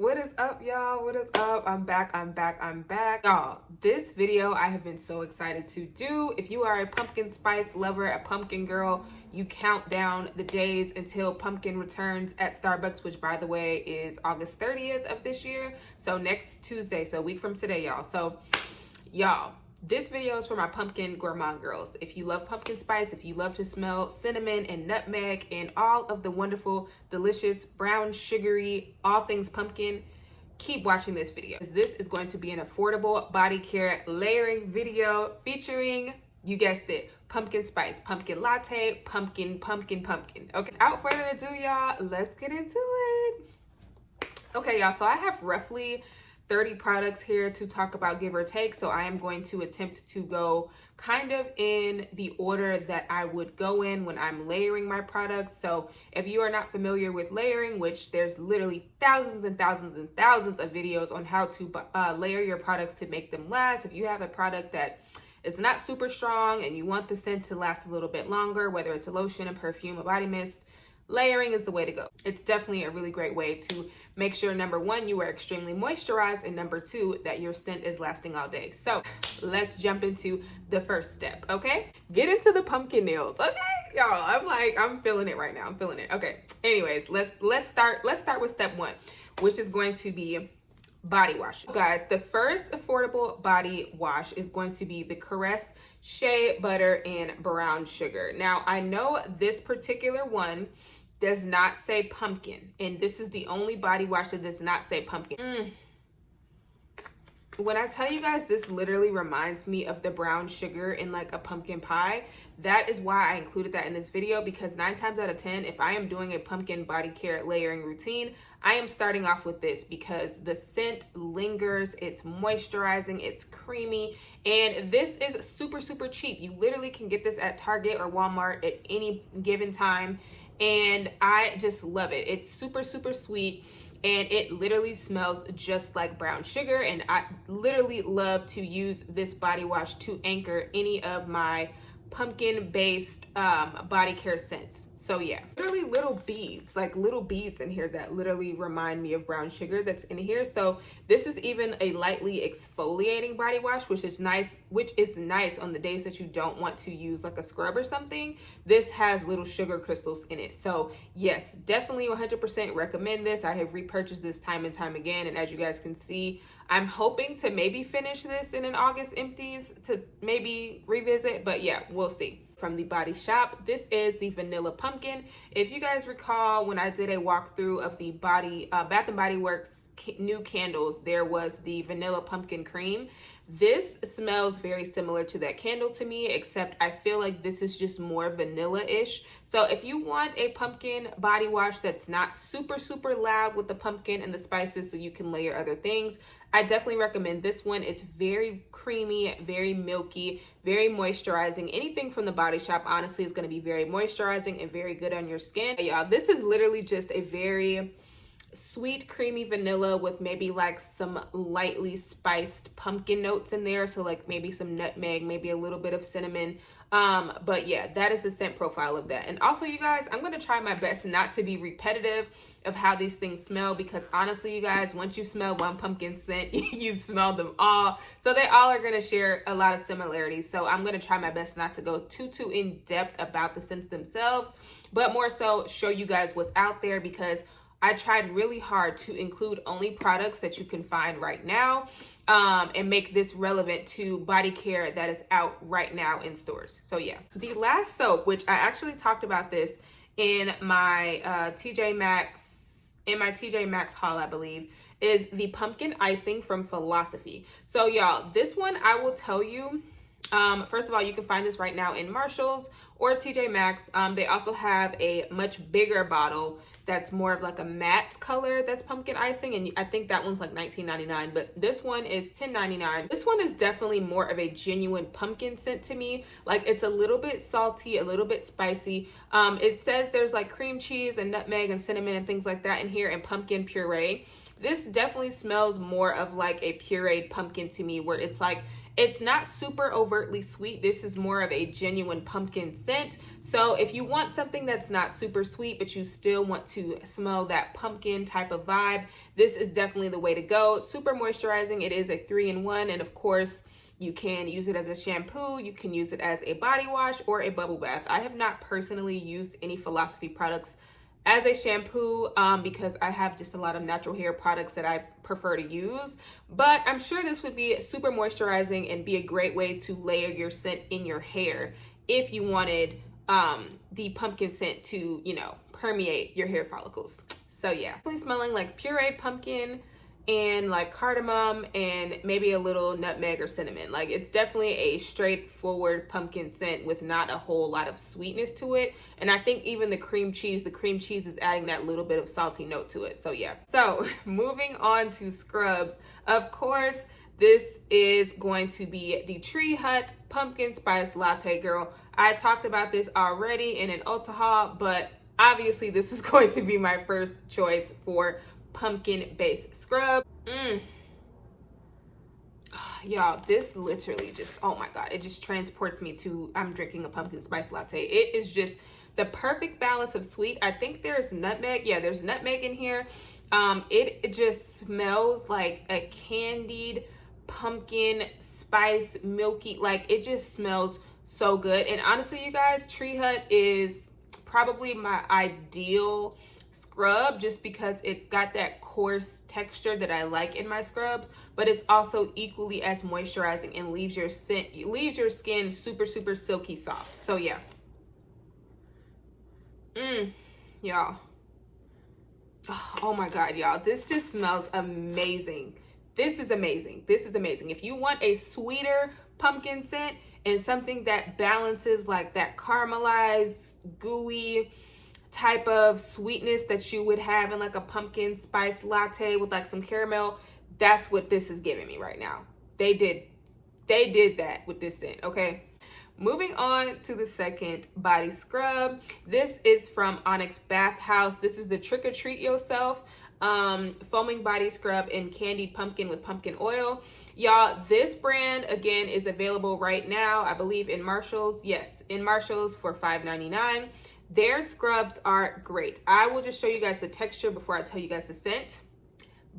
What is up, y'all? What is up? I'm back. Y'all, this video I have been so excited to do. If you are a pumpkin spice lover, a pumpkin girl, you count down the days until pumpkin returns at Starbucks, which by the way is August 30th of this year. So next Tuesday, so a week from today, y'all. So y'all, this video is for my pumpkin gourmand girls. If you love pumpkin spice, if you love to smell cinnamon and nutmeg and all of the wonderful, delicious, brown, sugary, all things pumpkin, keep watching this video. This is going to be an affordable body care layering video featuring, you guessed it, pumpkin spice, pumpkin latte, pumpkin. Okay, without further ado, y'all, let's get into it. Okay, y'all, so I have roughly 30 products here to talk about, give or take. So I am going to attempt to go kind of in the order that I would go in when I'm layering my products. So if you are not familiar with layering, which there's literally thousands and thousands and thousands of videos on how to layer your products to make them last. If you have a product that is not super strong and you want the scent to last a little bit longer, whether it's a lotion, a perfume, a body mist, layering is the way to go. It's definitely a really great way to make sure, number one, you are extremely moisturized, and number two, that your scent is lasting all day. So let's jump into the first step, okay? Get into the pumpkin nails, okay? Y'all, I'm feeling it right now. I'm feeling it. Okay. Anyways, let's start with step one, which is going to be body wash. Guys, the first affordable body wash is going to be the Caress Shea Butter and Brown Sugar. Now, I know this particular one does not say pumpkin, and this is the only body wash that does not say pumpkin. When I tell you guys, this literally reminds me of the brown sugar in like a pumpkin pie. That is why I included that in this video, because 9 times out of 10, if I am doing a pumpkin body care layering routine, I am starting off with this because the scent lingers, it's moisturizing, it's creamy, and this is super, super cheap. You literally can get this at Target or Walmart at any given time, and I just love it. It's super, super sweet, and it literally smells just like brown sugar, and I literally love to use this body wash to anchor any of my pumpkin based body care scents. So yeah, literally little beads in here that literally remind me of brown sugar that's in here. So this is even a lightly exfoliating body wash, which is nice on the days that you don't want to use like a scrub or something. This has little sugar crystals in it. So yes, definitely 100% recommend this. I have repurchased this time and time again, and as you guys can see, I'm hoping to maybe finish this in an August empties to maybe revisit, but yeah, we'll see. From the Body Shop, this is the Vanilla Pumpkin. If you guys recall, when I did a walkthrough of the Bath and Body Works new candles, there was the Vanilla Pumpkin Cream. This smells very similar to that candle to me, except I feel like this is just more vanilla-ish. So if you want a pumpkin body wash that's not super, super loud with the pumpkin and the spices so you can layer other things, I definitely recommend this one. It's very creamy, very milky, very moisturizing. Anything from the Body Shop, honestly, is going to be very moisturizing and very good on your skin. Y'all, this is literally just a very sweet, creamy vanilla with maybe like some lightly spiced pumpkin notes in there. So like maybe some nutmeg, maybe a little bit of cinnamon. But yeah, that is the scent profile of that. And also, you guys, I'm going to try my best not to be repetitive of how these things smell, because honestly, you guys, once you smell one pumpkin scent, you've smelled them all. So they all are going to share a lot of similarities. So I'm going to try my best not to go too in depth about the scents themselves, but more so show you guys what's out there, because I tried really hard to include only products that you can find right now, and make this relevant to body care that is out right now in stores. So yeah, the last soap, which I actually talked about this in my TJ Maxx haul, I believe, is the Pumpkin Icing from Philosophy. So y'all, this one I will tell you, first of all, you can find this right now in Marshall's or TJ Maxx. They also have a much bigger bottle that's more of like a matte color that's pumpkin icing, and I think that one's like $19.99, but this one is $10.99. This one is definitely more of a genuine pumpkin scent to me. Like, it's a little bit salty, a little bit spicy. It says there's like cream cheese and nutmeg and cinnamon and things like that in here, and pumpkin puree. This definitely smells more of like a pureed pumpkin to me, where it's like It's not super overtly sweet. This is more of a genuine pumpkin scent. So if you want something that's not super sweet, but you still want to smell that pumpkin type of vibe, this is definitely the way to go. Super moisturizing. It is a 3-in-1, and of course, you can use it as a shampoo, you can use it as a body wash or a bubble bath. I have not personally used any Philosophy products as a shampoo because I have just a lot of natural hair products that I prefer to use. But I'm sure this would be super moisturizing and be a great way to layer your scent in your hair if you wanted the pumpkin scent to, you know, permeate your hair follicles. So yeah, definitely smelling like pureed pumpkin and like cardamom and maybe a little nutmeg or cinnamon. Like, it's definitely a straightforward pumpkin scent with not a whole lot of sweetness to it. And I think even the cream cheese is adding that little bit of salty note to it. So yeah. So moving on to scrubs, of course, this is going to be the Tree Hut Pumpkin Spice Latte, girl. I talked about this already in an Ulta haul, but obviously this is going to be my first choice for pumpkin based scrub. Y'all, this literally just, oh my god, it just transports me to I'm drinking a pumpkin spice latte. It is just the perfect balance of sweet. I think there's nutmeg. Yeah, there's nutmeg in here. It just smells like a candied pumpkin spice, milky, like it just smells so good. And honestly, you guys, Tree Hut is probably my ideal scrub just because it's got that coarse texture that I like in my scrubs, but it's also equally as moisturizing and leaves your skin super silky soft. So yeah. Y'all. Oh my god, y'all, this just smells amazing. This is amazing. This is amazing. If you want a sweeter pumpkin scent and something that balances like that caramelized, gooey type of sweetness that you would have in like a pumpkin spice latte with like some caramel, that's what this is giving me right now. They did that with this scent, okay? Moving on to the second body scrub. This is from Onyx Bathhouse. This is the Trick or Treat Yourself foaming body scrub in Candied Pumpkin with pumpkin oil. Y'all, this brand again is available right now, I believe in Marshalls. Yes, in Marshalls for $5.99. Their scrubs are great. I will just show you guys the texture before I tell you guys the scent.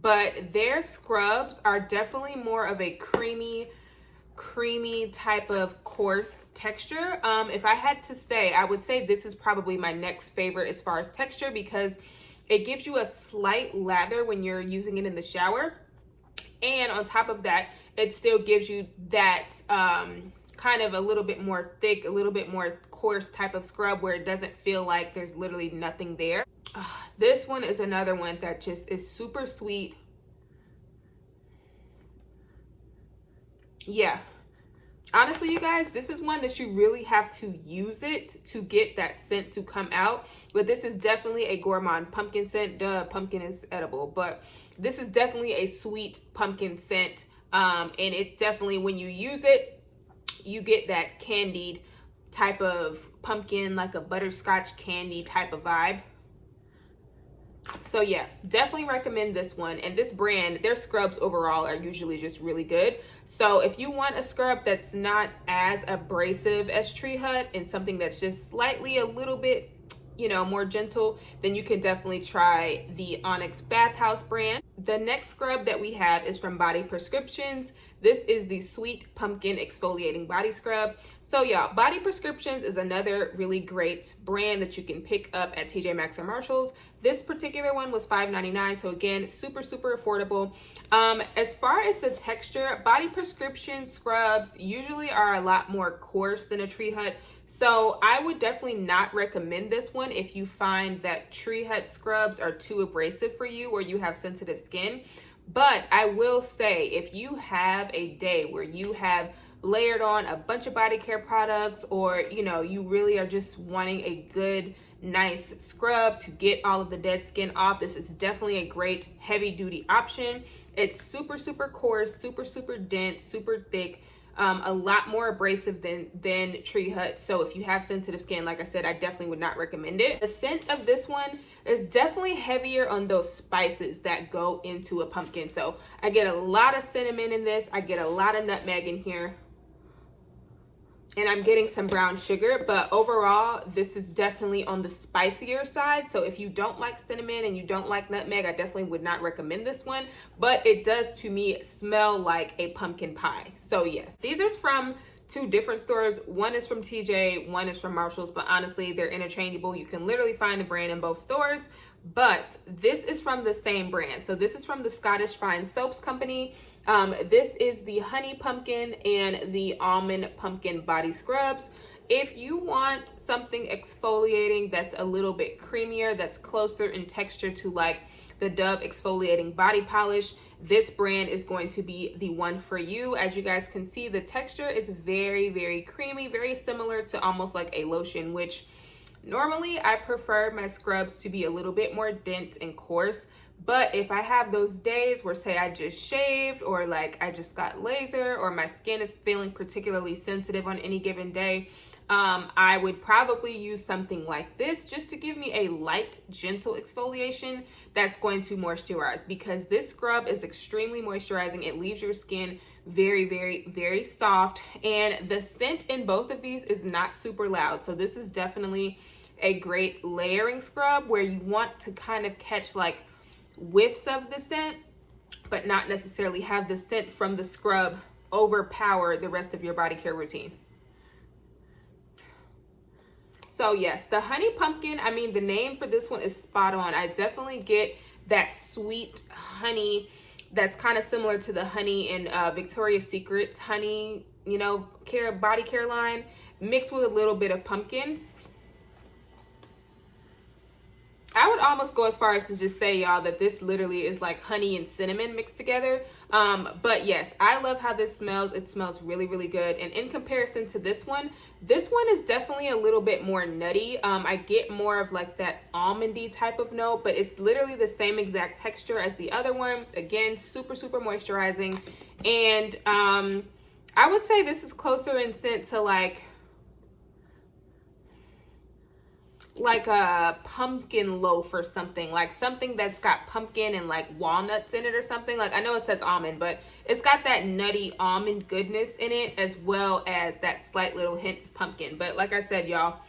But their scrubs are definitely more of a creamy type of coarse texture. If I had to say, I would say this is probably my next favorite as far as texture because it gives you a slight lather when you're using it in the shower. And on top of that, it still gives you that kind of a little bit more thick, a little bit more coarse type of scrub where it doesn't feel like there's literally nothing there. This one is another one that just is super sweet. Yeah. Honestly, you guys, this is one that you really have to use it to get that scent to come out. But this is definitely a gourmand pumpkin scent. Duh, pumpkin is edible. But this is definitely a sweet pumpkin scent. And it definitely, when you use it, you get that candied type of pumpkin, like a butterscotch candy type of vibe. So yeah, definitely recommend this one. And this brand, their scrubs overall are usually just really good. So if you want a scrub that's not as abrasive as Tree Hut and something that's just slightly a little bit, you know, more gentle, then you can definitely try the Onyx Bathhouse brand. The next scrub that we have is from Body Prescriptions. This is the Sweet Pumpkin Exfoliating Body Scrub. So y'all, Body Prescriptions is another really great brand that you can pick up at TJ Maxx or Marshalls. This particular one was $5.99, so again, super affordable. As far as the texture, Body Prescription scrubs usually are a lot more coarse than a Tree Hut. So I would definitely not recommend this one if you find that Tree Hut scrubs are too abrasive for you or you have sensitive skin. But I will say, if you have a day where you have layered on a bunch of body care products, or you know, you really are just wanting a good, nice scrub to get all of the dead skin off, this is definitely a great heavy duty option. It's super coarse, super dense, super thick. a lot more abrasive than Tree Hut. So if you have sensitive skin, like I said, I definitely would not recommend it. The scent of this one is definitely heavier on those spices that go into a pumpkin. So I get a lot of cinnamon in this. I get a lot of nutmeg in here. And I'm getting some brown sugar, but overall, this is definitely on the spicier side. So if you don't like cinnamon and you don't like nutmeg, I definitely would not recommend this one. But it does, to me, smell like a pumpkin pie. So yes, these are from two different stores. One is from TJ, one is from Marshalls, but honestly, they're interchangeable. You can literally find the brand in both stores, but this is from the same brand. So this is from the Scottish Fine Soaps Company. This is the Honey Pumpkin and the Almond Pumpkin Body Scrubs. If you want something exfoliating that's a little bit creamier, that's closer in texture to like the Dove exfoliating body polish, this brand is going to be the one for you. As you guys can see, the texture is very, very creamy, very similar to almost like a lotion, which normally I prefer my scrubs to be a little bit more dense and coarse. But if I have those days where, say, I just shaved, or like I just got laser, or my skin is feeling particularly sensitive on any given day, I would probably use something like this just to give me a light, gentle exfoliation that's going to moisturize, because this scrub is extremely moisturizing. It leaves your skin very, very, very soft, and the scent in both of these is not super loud. So this is definitely a great layering scrub where you want to kind of catch like whiffs of the scent, but not necessarily have the scent from the scrub overpower the rest of your body care routine. So yes, the Honey Pumpkin, I mean, the name for this one is spot on. I definitely get that sweet honey that's kind of similar to the honey in Victoria's Secret's honey, you know, body care line, mixed with a little bit of pumpkin. I would almost go as far as to just say, y'all, that this literally is like honey and cinnamon mixed together. But yes, I love how this smells. It smells really, really good. And in comparison to this one is definitely a little bit more nutty. I get more of like that almondy type of note, but it's literally the same exact texture as the other one. Again, super, super moisturizing. And I would say this is closer in scent to like a pumpkin loaf or something, like something that's got pumpkin and like walnuts in it or something. Like, I know it says almond, but it's got that nutty almond goodness in it, as well as that slight little hint of pumpkin. But like I said, y'all,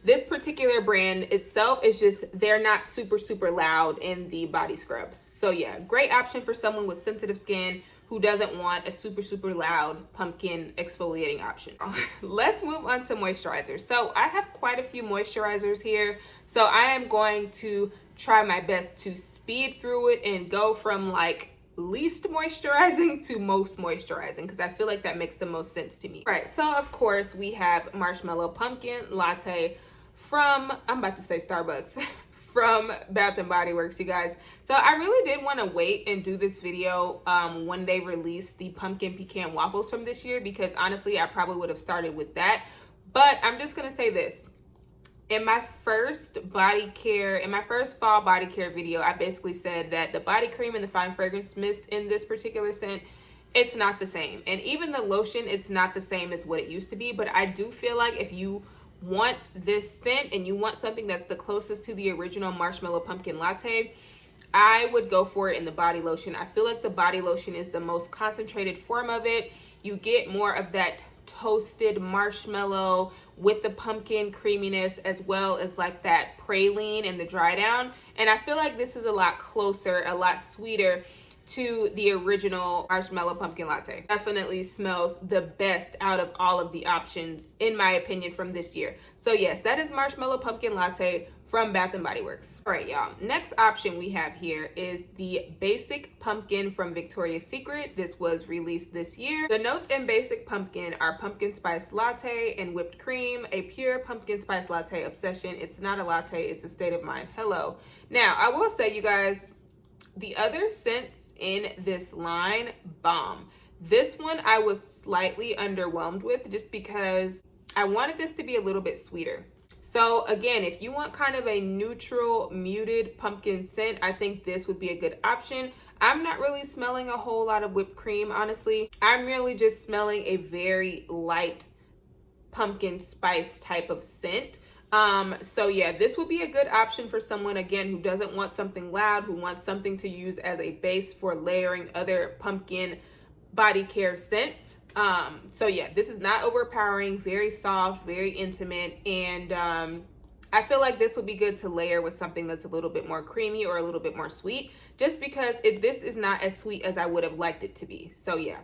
this particular brand itself is just, they're not super, super loud in the body scrubs. So yeah, great option for someone with sensitive skin who doesn't want a super, super loud pumpkin exfoliating option. Let's move on to moisturizers. So I have quite a few moisturizers here. So I am going to try my best to speed through it and go from like least moisturizing to most moisturizing, because I feel like that makes the most sense to me. All right, so of course we have Marshmallow Pumpkin Latte from, I'm about to say Starbucks, from Bath & Body Works, you guys. So I really did want to wait and do this video when they released the pumpkin pecan waffles from this year, because honestly I probably would have started with that. But I'm just gonna say this: in my first fall body care video, I basically said that the body cream and the fine fragrance mist in this particular scent, it's not the same. And even the lotion, it's not the same as what it used to be. But I do feel like if you want this scent and you want something that's the closest to the original Marshmallow Pumpkin Latte, I would go for it in the body lotion. I feel like the body lotion is the most concentrated form of it. You get more of that toasted marshmallow with the pumpkin creaminess, as well as like that praline and the dry down. And I feel like this is a lot closer, a lot sweeter to the original Marshmallow Pumpkin Latte. Definitely smells the best out of all of the options, in my opinion, from this year. So yes, that is Marshmallow Pumpkin Latte from Bath & Body Works. All right, y'all. Next option we have here is the Basic Pumpkin from Victoria's Secret. This was released this year. The notes in Basic Pumpkin are pumpkin spice latte and whipped cream, a pure pumpkin spice latte obsession. It's not a latte, it's a state of mind. Hello. Now, I will say, you guys, the other scents in this line, bomb. This one I was slightly underwhelmed with, just because I wanted this to be a little bit sweeter. So again, if you want kind of a neutral, muted pumpkin scent, I think this would be a good option. I'm not really smelling a whole lot of whipped cream, honestly. I'm really just smelling a very light pumpkin spice type of scent. So yeah, this would be a good option for someone, again, who doesn't want something loud, who wants something to use as a base for layering other pumpkin body care scents. So yeah, this is not overpowering, very soft, very intimate, and I feel like this would be good to layer with something that's a little bit more creamy or a little bit more sweet, just because this is not as sweet as I would have liked it to be. So yeah,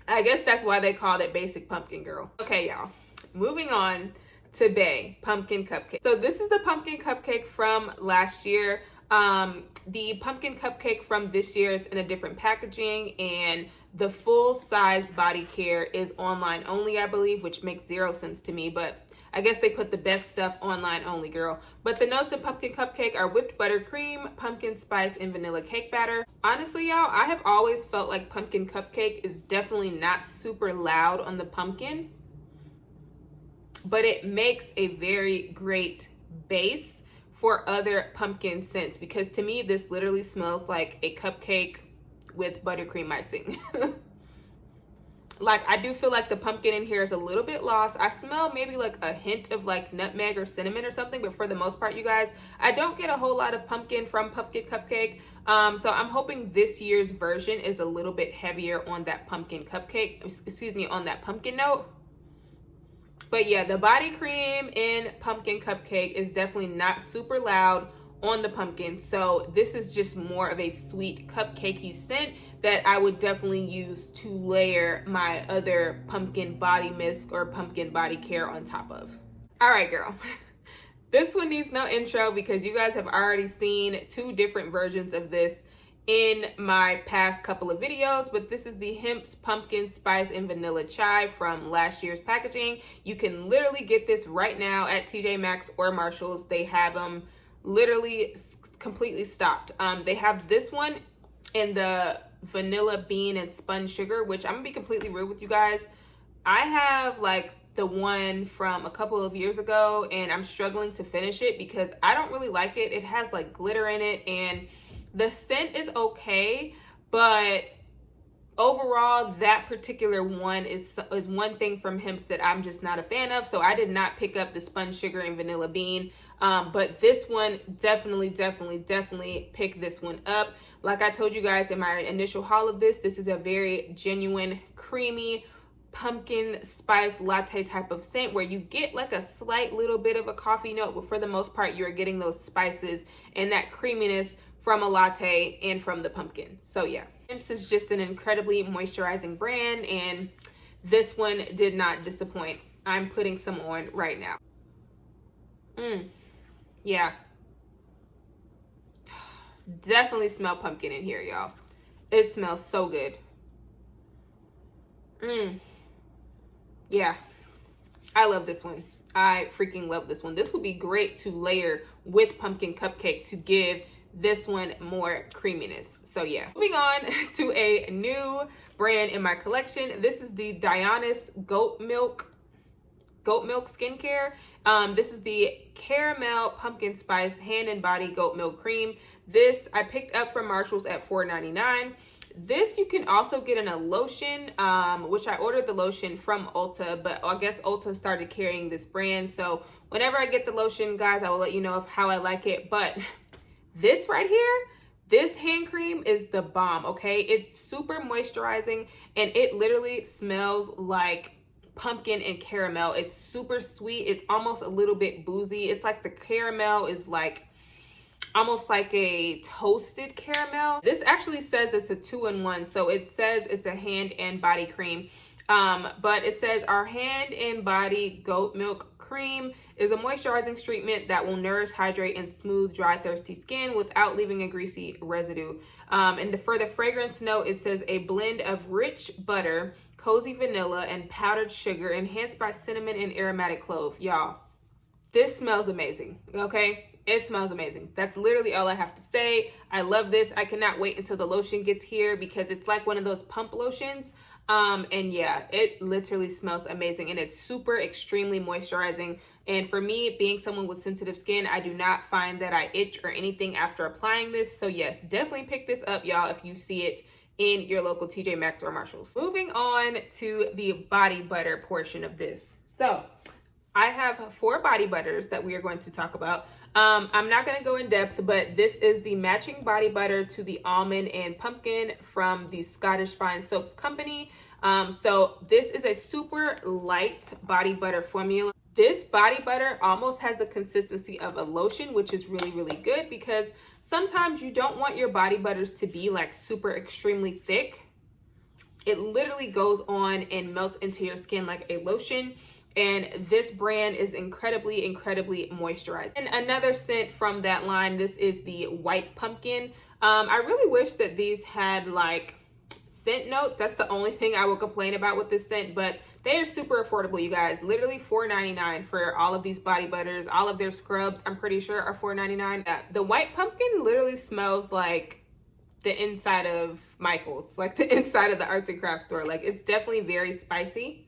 I guess that's why they called it Basic Pumpkin Girl. Okay, y'all, moving on to Bay Pumpkin Cupcake. So this is the pumpkin cupcake from last year. The pumpkin cupcake from this year is in a different packaging, and the full size body care is online only, I believe, which makes 0 sense to me, but I guess they put the best stuff online only, girl. But the notes of pumpkin cupcake are whipped buttercream, pumpkin spice, and vanilla cake batter. Honestly, y'all, I have always felt like pumpkin cupcake is definitely not super loud on the pumpkin, but it makes a very great base for other pumpkin scents, because to me, this literally smells like a cupcake with buttercream icing. Like, I do feel like the pumpkin in here is a little bit lost. I smell maybe like a hint of like nutmeg or cinnamon or something, but for the most part, you guys, I don't get a whole lot of pumpkin from pumpkin cupcake. So I'm hoping this year's version is a little bit heavier on that pumpkin cupcake, excuse me, on that pumpkin note. But yeah, the body cream in pumpkin cupcake is definitely not super loud on the pumpkin. So this is just more of a sweet cupcakey scent that I would definitely use to layer my other pumpkin body mist or pumpkin body care on top of. All right, girl. This one needs no intro because you guys have already seen 2 different versions of this in my past couple of videos, but this is the Hempz pumpkin spice and vanilla chai from last year's packaging. You can literally get this right now at TJ Maxx or Marshalls. They have them literally completely stocked. They have this one in the vanilla bean and spun sugar, which I'm gonna be completely real with you guys. I have like the one from a couple of years ago, and I'm struggling to finish it because I don't really like it. It has like glitter in it, and the scent is okay, but overall, that particular one is one thing from Hempz that I'm just not a fan of. So I did not pick up the spun sugar and vanilla bean. But this one, definitely pick this one up. Like I told you guys in my initial haul of this is a very genuine, creamy, pumpkin spice latte type of scent where you get like a slight little bit of a coffee note, but for the most part, you're getting those spices and that creaminess from a latte and from the pumpkin. So yeah, Hempz is just an incredibly moisturizing brand, and this one did not disappoint. I'm putting some on right now. Yeah. Definitely smell pumpkin in here, y'all. It smells so good. Yeah. I love this one. I freaking love this one. This would be great to layer with pumpkin cupcake to give this one more creaminess. So yeah, moving on to a new brand in my collection. This is the Dionis goat milk skincare. This is the caramel pumpkin spice hand and body goat milk cream. This I picked up from Marshalls at $4.99. This you can also get in a lotion, which I ordered the lotion from Ulta, but I guess Ulta started carrying this brand. So whenever I get the lotion, guys, I will let you know of how I like it. But this right here, this hand cream is the bomb, okay? It's super moisturizing, and it literally smells like pumpkin and caramel. It's super sweet. It's almost a little bit boozy. It's like the caramel is like almost like a toasted caramel. This actually says it's a 2-in-1, so it says it's a hand and body cream. But it says our hand and body goat milk cream is a moisturizing treatment that will nourish, hydrate, and smooth dry, thirsty skin without leaving a greasy residue. And for the fragrance note, it says a blend of rich butter, cozy vanilla, and powdered sugar enhanced by cinnamon and aromatic clove. Y'all, this smells amazing, okay? It smells amazing. That's literally all I have to say. I love this. I cannot wait until the lotion gets here because it's like one of those pump lotions. And yeah, it literally smells amazing, and it's super extremely moisturizing. And for me, being someone with sensitive skin, I do not find that I itch or anything after applying this. So yes, definitely pick this up, y'all, if you see it in your local TJ Maxx or Marshalls. Moving on to the body butter portion of this. So I have 4 body butters that we are going to talk about. I'm not going to go in depth, but this is the matching body butter to the almond and pumpkin from the Scottish Fine Soaps company. So this is a super light body butter formula. This body butter almost has the consistency of a lotion, which is really, really good because sometimes you don't want your body butters to be like super extremely thick. It literally goes on and melts into your skin like a lotion. And this brand is incredibly, incredibly moisturizing. And another scent from that line, this is the white pumpkin. I really wish that these had like scent notes. That's the only thing I will complain about with this scent, but they are super affordable, you guys. Literally $4.99 for all of these body butters. All of their scrubs, I'm pretty sure, are $4.99. Yeah, the white pumpkin literally smells like the inside of Michael's, like the inside of the arts and crafts store. Like, it's definitely very spicy.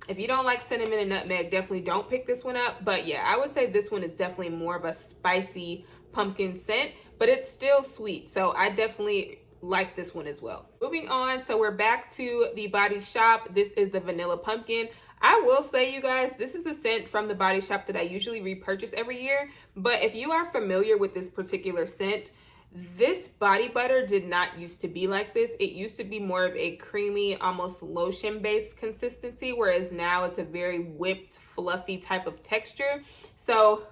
If you don't like cinnamon and nutmeg, definitely don't pick this one up. But yeah, I would say this one is definitely more of a spicy pumpkin scent, but it's still sweet. So I definitely like this one as well. Moving on, so we're back to the Body Shop. This is the vanilla pumpkin. I will say, you guys, this is the scent from the Body Shop that I usually repurchase every year. But if you are familiar with this particular scent, this body butter did not used to be like this. It used to be more of a creamy, almost lotion-based consistency, whereas now it's a very whipped, fluffy type of texture. So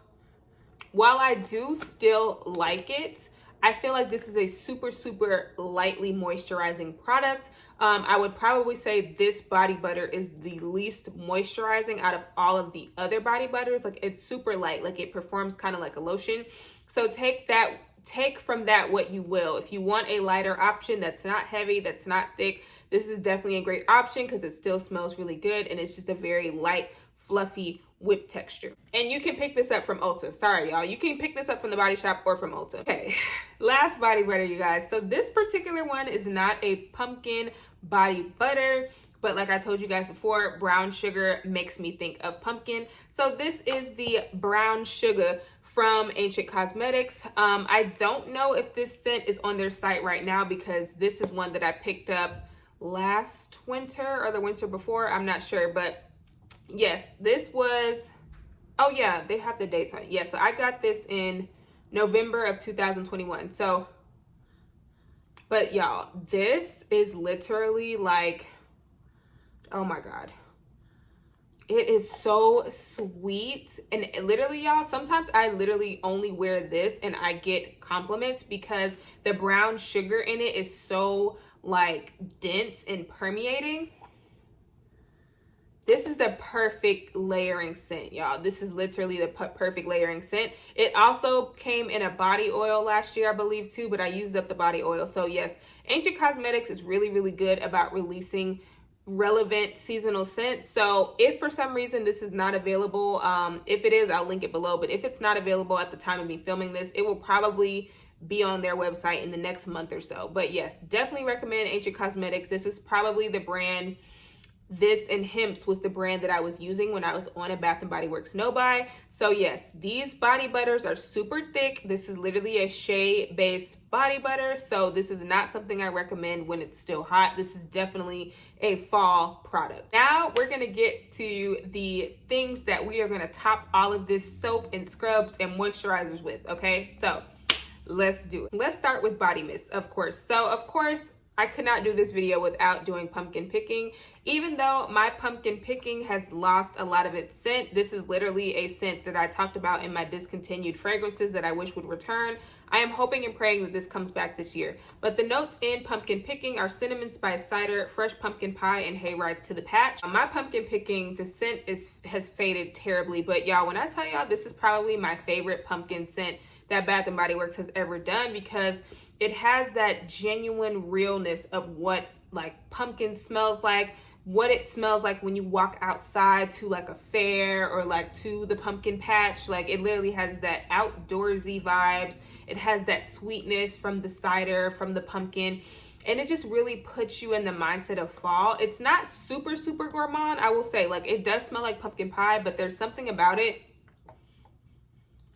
while I do still like it, I feel like this is a super, super lightly moisturizing product. I would probably say this body butter is the least moisturizing out of all of the other body butters. Like, it's super light, like it performs kind of like a lotion. So take from that what you will. If you want a lighter option that's not heavy, that's not thick, this is definitely a great option because it still smells really good and it's just a very light, fluffy whip texture. And you can pick this up from Ulta. Sorry, y'all. You can pick this up from the Body Shop or from Ulta. Okay, last body butter, you guys. So this particular one is not a pumpkin body butter, but like I told you guys before, brown sugar makes me think of pumpkin. So this is the brown sugar from Ancient Cosmetics. I don't know if this scent is on their site right now because this is one that I picked up last winter or the winter before. I'm not sure, but yes, this was, oh yeah, they have the dates on it. Yeah, so I got this in November of 2021. So, but y'all, this is literally like, oh my God. It is so sweet. And literally, y'all, sometimes I literally only wear this and I get compliments because the brown sugar in it is so like dense and permeating. This is the perfect layering scent, y'all. This is literally the perfect layering scent. It also came in a body oil last year, I believe, too, but I used up the body oil. So yes, Ancient Cosmetics is really, really good about releasing relevant seasonal scents. So if for some reason this is not available, if it is, I'll link it below. But if it's not available at the time of me filming this, it will probably be on their website in the next month or so. But yes, definitely recommend Ancient Cosmetics. This is probably the brand. This and Hempz was the brand that I was using when I was on a Bath & Body Works no-buy. So yes, these body butters are super thick. This is literally a shea-based body butter. So this is not something I recommend when it's still hot. This is definitely a fall product. Now we're gonna get to the things that we are gonna top all of this soap and scrubs and moisturizers with, okay? So let's do it. Let's start with body mist, of course. So of course, I could not do this video without doing pumpkin picking. Even though my pumpkin picking has lost a lot of its scent, this is literally a scent that I talked about in my discontinued fragrances that I wish would return. I am hoping and praying that this comes back this year. But the notes in pumpkin picking are cinnamon spice cider, fresh pumpkin pie, and hayrides to the patch. My pumpkin picking, the scent has faded terribly. But y'all, when I tell y'all, this is probably my favorite pumpkin scent that Bath & Body Works has ever done because it has that genuine realness of what like pumpkin smells like. what it smells like when you walk outside to like a fair or like to the pumpkin patch. Like it literally has that outdoorsy vibes. It has that sweetness from the cider, from the pumpkin, and it just really puts you in the mindset of fall. It's not super gourmand, I will say. Like it does smell like pumpkin pie, but there's something about it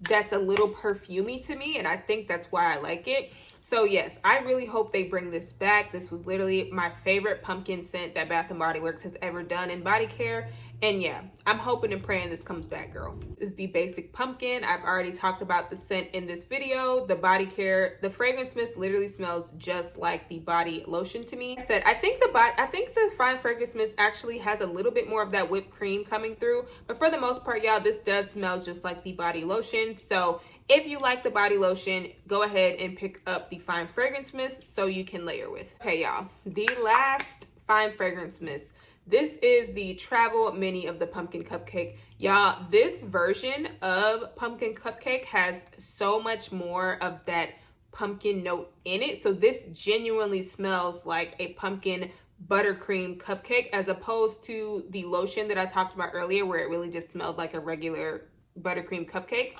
that's a little perfumey to me, and I think that's why I like it. So yes, I really hope they bring this back. This was literally my favorite pumpkin scent that Bath & Body Works has ever done in body care. And yeah, I'm hoping and praying this comes back, girl. This is the basic pumpkin. I've already talked about the scent in this video. The body care, the fragrance mist literally smells just like the body lotion to me. Like I said, I think the fine fragrance mist actually has a little bit more of that whipped cream coming through, but for the most part, y'all, this does smell just like the body lotion. So if you like the body lotion, go ahead and pick up the fine fragrance mist so you can layer with. Okay, y'all, the last fine fragrance mist. This is the travel mini of the pumpkin cupcake. Y'all, this version of pumpkin cupcake has so much more of that pumpkin note in it. So this genuinely smells like a pumpkin buttercream cupcake, as opposed to the lotion that I talked about earlier where it really just smelled like a regular buttercream cupcake.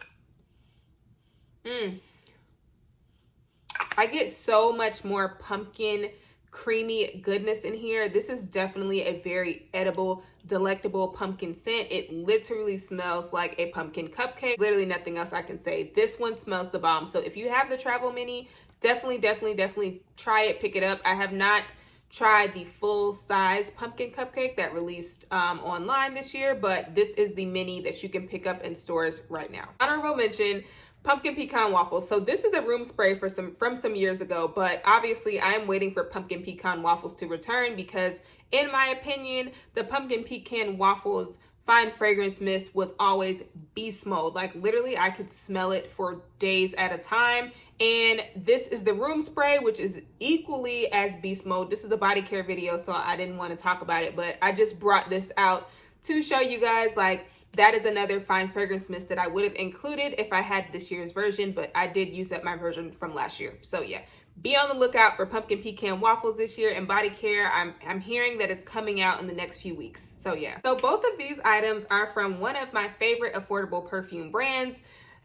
I get so much more pumpkin creamy goodness in here. This is definitely a very edible, delectable pumpkin scent. It literally smells like a pumpkin cupcake. Literally nothing else I can say. This one smells the bomb. So if you have the travel mini, definitely try it, pick it up. I have not tried the full size pumpkin cupcake that released online this year, but this is the mini that you can pick up in stores right now. Honorable mention, pumpkin pecan waffles. So this is a room spray from some years ago, but obviously I am waiting for pumpkin pecan waffles to return because in my opinion, the pumpkin pecan waffles fine fragrance mist was always beast mode. Like literally I could smell it for days at a time. And this is the room spray, which is equally as beast mode. This is a body care video, so I didn't want to talk about it, but I just brought this out to show you guys, like, that is another fine fragrance mist that I would have included if I had this year's version, but I did use up my version from last year. So yeah, be on the lookout for pumpkin pecan waffles this year in body care. I'm hearing that it's coming out in the next few weeks. So yeah. So both of these items are from one of my favorite affordable perfume brands,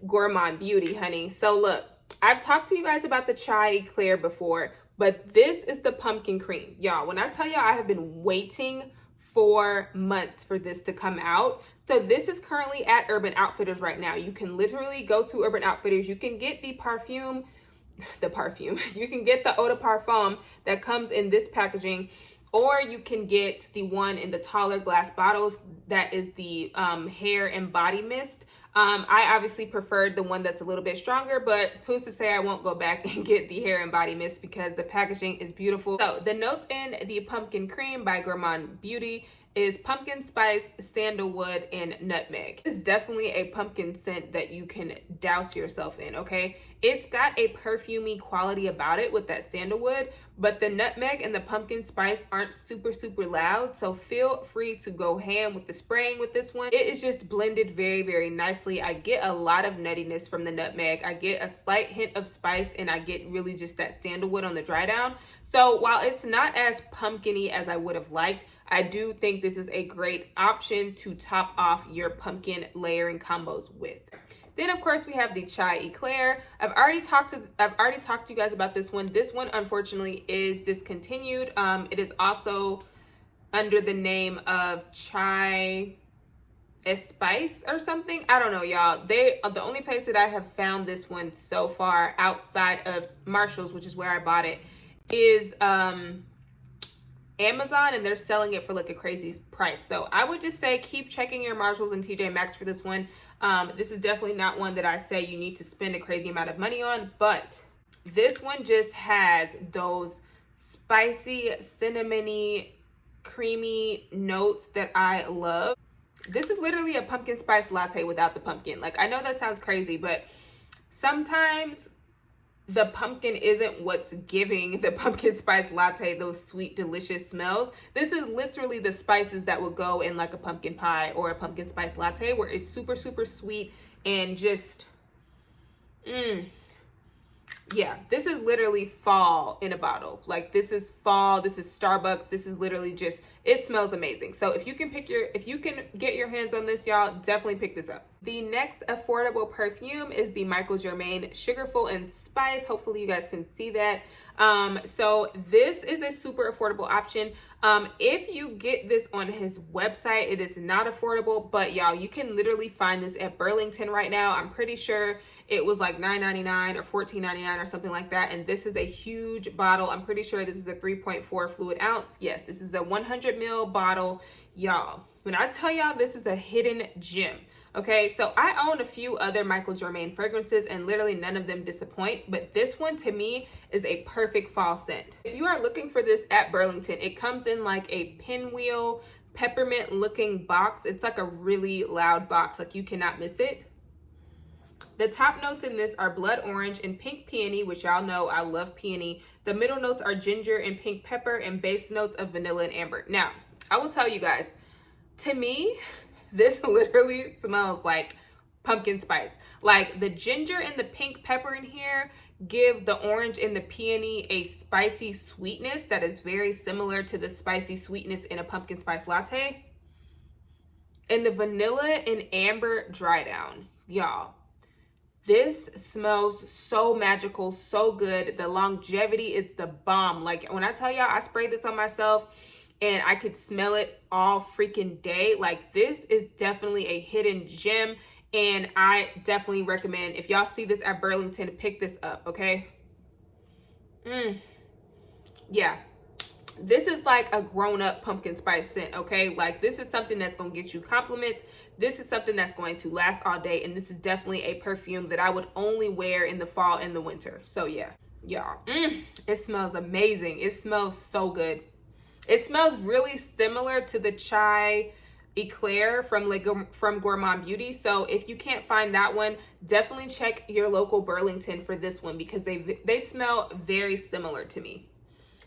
Gourmand Beauty, honey. So look, I've talked to you guys about the chai eclair before, but this is the pumpkin cream. Y'all, when I tell y'all I have been waiting for months for this to come out. So this is currently at Urban Outfitters right now. You can literally go to Urban Outfitters. You can get the perfume. You can get the eau de parfum that comes in this packaging, or you can get the one in the taller glass bottles that is the hair and body mist. I obviously preferred the one that's a little bit stronger, but who's to say I won't go back and get the hair and body mist because the packaging is beautiful. So the notes in the pumpkin cream by Gourmand Beauty is pumpkin spice, sandalwood, and nutmeg. It's definitely a pumpkin scent that you can douse yourself in, okay? It's got a perfumey quality about it with that sandalwood, but the nutmeg and the pumpkin spice aren't super loud, so feel free to go ham with the spraying with this one. It is just blended very nicely. I get a lot of nuttiness from the nutmeg. I get a slight hint of spice, and I get really just that sandalwood on the dry down. So while it's not as pumpkin-y as I would have liked, I do think this is a great option to top off your pumpkin layering combos with. Then of course we have the chai eclair. I've already talked to you guys about this one. This one unfortunately is discontinued. It is also under the name of chai spice or something. I don't know, y'all. They are the only place that I have found this one so far outside of Marshall's, which is where I bought it, is Amazon, and they're selling it for like a crazy price. So I would just say keep checking your Marshalls and TJ Maxx for this one. This is definitely not one that I say you need to spend a crazy amount of money on, but this one just has those spicy, cinnamony, creamy notes that I love. This is literally a pumpkin spice latte without the pumpkin. Like, I know that sounds crazy, but sometimes the pumpkin isn't what's giving the pumpkin spice latte those sweet, delicious smells. This is literally the spices that would go in like a pumpkin pie or a pumpkin spice latte, where it's super sweet and just Yeah, this is literally fall in a bottle. Like, this is fall, this is Starbucks, this is literally just, it smells amazing. So if you can get your hands on this, y'all, definitely pick this up. The next affordable perfume is the Germain Sugarful and Spice. Hopefully you guys can see that. So this is a super affordable option. If you get this on his website, it is not affordable, but y'all, you can literally find this at Burlington right now. I'm pretty sure it was like $9.99 or $14.99 or something like that. And this is a huge bottle. I'm pretty sure this is a 3.4 fluid ounce. Yes, this is a 100 ml bottle, y'all. When I tell y'all this is a hidden gem. Okay, so I own a few other Germain fragrances and literally none of them disappoint, but this one to me is a perfect fall scent. If you are looking for this at Burlington, it comes in like a pinwheel peppermint looking box. It's like a really loud box, like you cannot miss it. The top notes in this are blood orange and pink peony, which y'all know I love peony. The middle notes are ginger and pink pepper, and base notes of vanilla and amber. Now, I will tell you guys, to me, this literally smells like pumpkin spice. Like, the ginger and the pink pepper in here give the orange and the peony a spicy sweetness that is very similar to the spicy sweetness in a pumpkin spice latte. And the vanilla and amber dry down, y'all. This smells so magical, so good. The longevity is the bomb. Like, when I tell y'all I sprayed this on myself and I could smell it all freaking day, like, this is definitely a hidden gem. And I definitely recommend, if y'all see this at Burlington, to pick this up, okay? Yeah. This is like a grown-up pumpkin spice scent, okay? Like, this is something that's going to get you compliments. This is something that's going to last all day. And this is definitely a perfume that I would only wear in the fall and the winter. So, yeah. Y'all, it smells amazing. It smells so good. It smells really similar to the Chai Eclair from Gourmand Beauty. So if you can't find that one, definitely check your local Burlington for this one, because they smell very similar to me.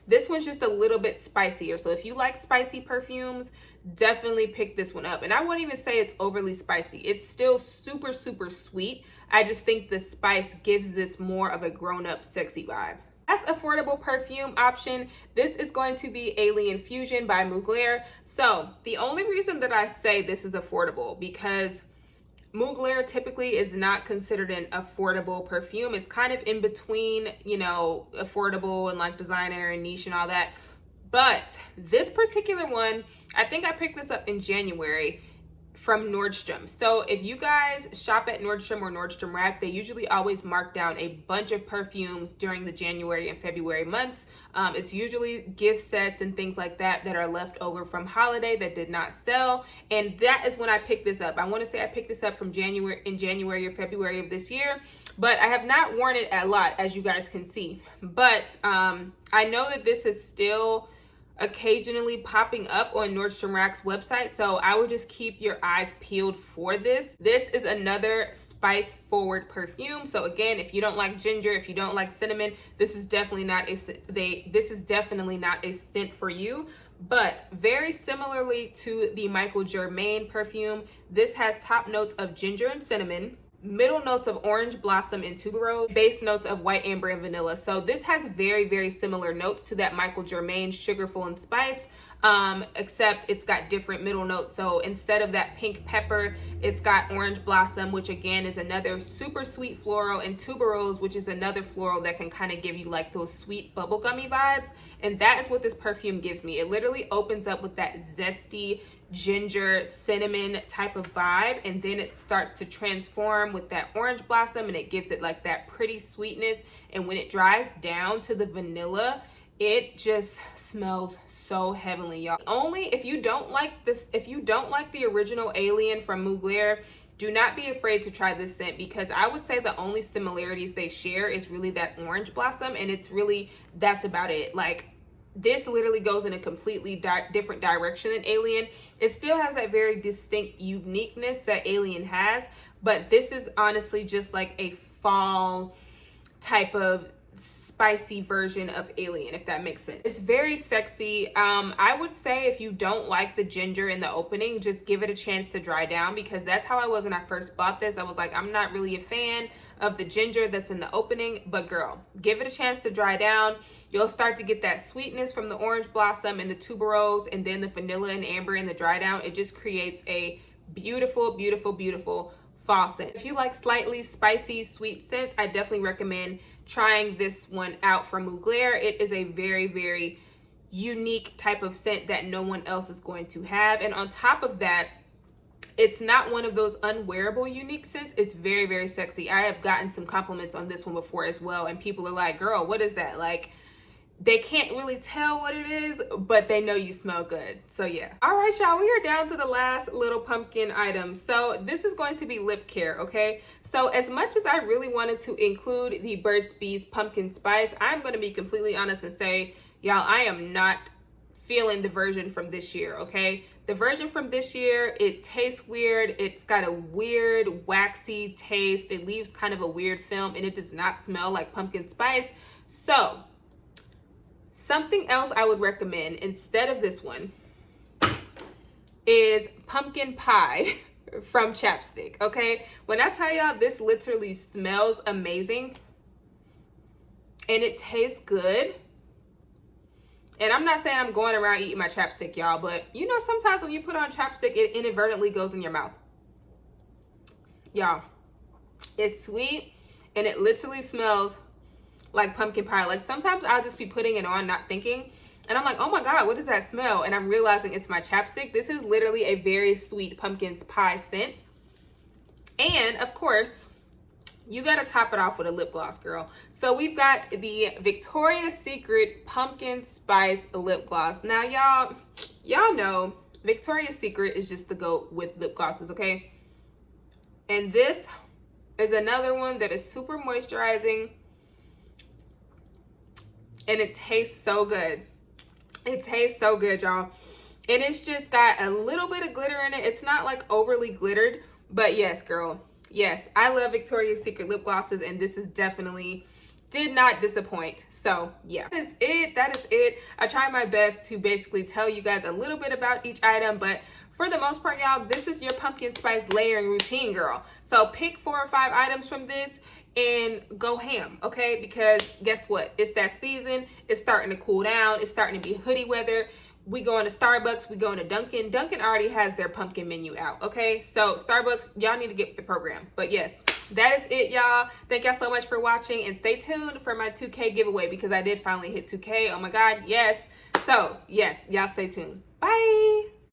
This one's just a little bit spicier. So if you like spicy perfumes, definitely pick this one up. And I wouldn't even say it's overly spicy. It's still super, super sweet. I just think the spice gives this more of a grown-up sexy vibe. As affordable perfume option, this is going to be Alien Fusion by Mugler. So the only reason that I say this is affordable, because Mugler typically is not considered an affordable perfume. It's kind of in between, you know, affordable and like designer and niche and all that. But this particular one, I think I picked this up in January from Nordstrom. So if you guys shop at Nordstrom or Nordstrom Rack, they usually always mark down a bunch of perfumes during the January and February months. It's usually gift sets and things like that that are left over from holiday that did not sell. And that is when I picked this up. I want to say I picked this up from January or February of this year, but I have not worn it a lot, as you guys can see. But I know that this is still occasionally popping up on Nordstrom Rack's website, so I would just keep your eyes peeled for this. This is another spice forward perfume. So again, if you don't like ginger, if you don't like cinnamon, this is definitely not a scent for you. But very similarly to the Germain perfume, this has top notes of ginger and cinnamon, middle notes of orange blossom and tuberose, base notes of white amber and vanilla. So this has very, very similar notes to that Germain Sugarful and Spice, except it's got different middle notes. So instead of that pink pepper, it's got orange blossom, which again is another super sweet floral, and tuberose, which is another floral that can kind of give you like those sweet bubblegummy vibes. And that is what this perfume gives me. It literally opens up with that zesty ginger cinnamon type of vibe, and then it starts to transform with that orange blossom, and it gives it like that pretty sweetness. And when it dries down to the vanilla, it just smells so heavenly, y'all. Only if you don't like this, if you don't like the original Alien from Mugler, do not be afraid to try this scent, because I would say the only similarities they share is really that orange blossom, and it's really, that's about it. Like, this literally goes in a completely different direction than Alien. It still has that very distinct uniqueness that Alien has, but this is honestly just like a fall type of spicy version of Alien, if that makes sense. It's very sexy. I would say if you don't like the ginger in the opening, just give it a chance to dry down, because that's how I was when I first bought this. I was like, I'm not really a fan of the ginger that's in the opening. But girl, give it a chance to dry down. You'll start to get that sweetness from the orange blossom and the tuberose, and then the vanilla and amber in the dry down. It just creates a beautiful, beautiful, beautiful fall scent. If you like slightly spicy, sweet scents, I definitely recommend trying this one out from Mugler. It is a very, very unique type of scent that no one else is going to have. And on top of that, it's not one of those unwearable unique scents. It's very, very sexy. I have gotten some compliments on this one before as well, and people are like, girl, what is that? Like, they can't really tell what it is, but they know you smell good. So yeah. All right, y'all, we are down to the last little pumpkin item. So this is going to be lip care, okay? So as much as I really wanted to include the Burt's Bees Pumpkin Spice, I'm going to be completely honest and say, y'all, I am not feeling the version from this year, okay? The version from this year, it tastes weird. It's got a weird waxy taste. It leaves kind of a weird film, and it does not smell like pumpkin spice. So something else I would recommend instead of this one is pumpkin pie from Chapstick, okay? When I tell y'all, this literally smells amazing and it tastes good. And I'm not saying I'm going around eating my chapstick, y'all, but you know, sometimes when you put on chapstick, it inadvertently goes in your mouth. Y'all, it's sweet and it literally smells like pumpkin pie. Like sometimes I'll just be putting it on, not thinking, and I'm like, oh my God, what does that smell? And I'm realizing it's my chapstick. This is literally a very sweet pumpkin pie scent. And of course, you gotta top it off with a lip gloss, girl. So we've got the Victoria's Secret Pumpkin Spice Lip Gloss. Now, y'all know Victoria's Secret is just the GOAT with lip glosses, okay? And this is another one that is super moisturizing, and it tastes so good. It tastes so good, y'all. And it's just got a little bit of glitter in it. It's not like overly glittered, but yes, girl. Yes, I love Victoria's Secret lip glosses, and this is definitely did not disappoint. So yeah, that is it. That is it. I try my best to basically tell you guys a little bit about each item, but for the most part, y'all, this is your pumpkin spice layering routine, girl. So pick 4 or 5 items from this and go ham, okay? Because guess what? It's that season. It's starting to cool down. It's starting to be hoodie weather. We going to Starbucks, we going to Dunkin'. Dunkin' already has their pumpkin menu out, okay? So Starbucks, y'all need to get with the program. But yes, that is it, y'all. Thank y'all so much for watching, and stay tuned for my 2K giveaway because I did finally hit 2K. Oh my God, yes. So yes, y'all stay tuned. Bye.